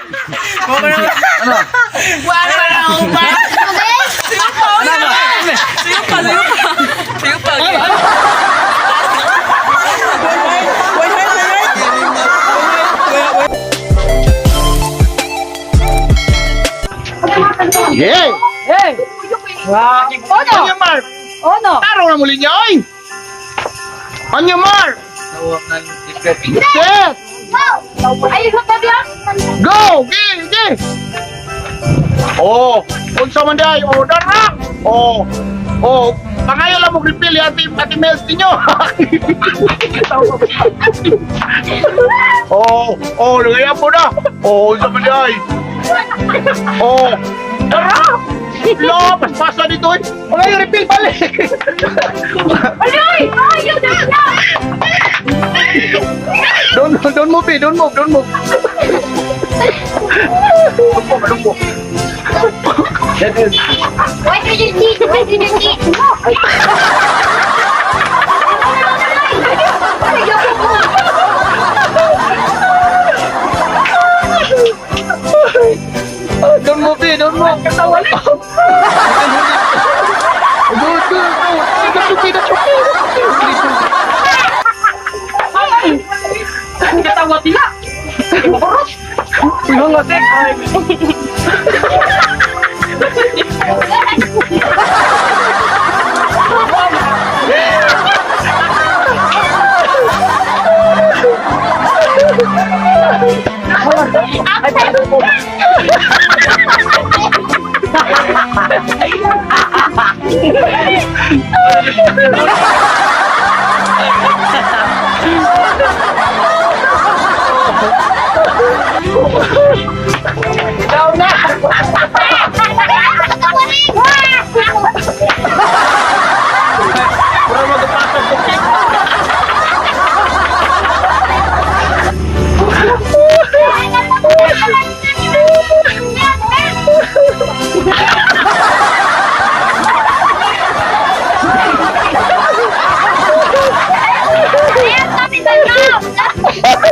Ano? Wala na ako pa. Ano ba? Siyo pa. Yay! Hey! Onyo Mark! Ono! Taro na muli niya, oy! Onyo Mark! Set! Ay, ikot na biya? Go! Gi! Gi! Oh! Unsa man day? Oh, darak! Oh! Oh! Pangayo lang mo refill ati Mels ninyo! Oh! Oh! Lugaya po na! Oh! Unsa man day? Oh! Darak! Lo! Paspasa dito eh! Pangayo refill balik! Ay! Ay! Yun na! Don't move eh! Don't move! Don't move! Don't move! Why did you need? Why did you need? Don't move eh! Don't move! Katawa tila! Ilang ngasik! Ikaw na! Para magpasok ko.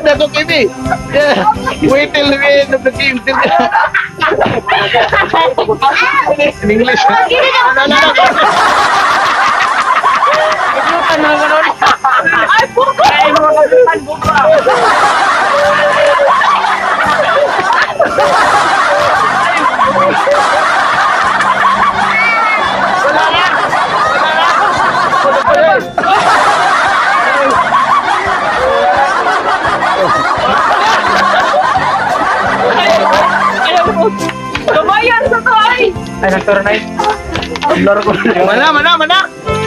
That's okay, me. Yeah. Wait till the end of the game. In English. Ay, puko! Ay, mga buka! Gamayan sa to ay! Ay, nagturanay. Laro ko. Mana.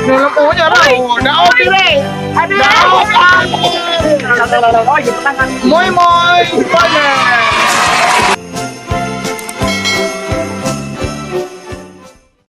Nulong ko niya raw. Nao, pire. Nao, Moy, moy. Partner.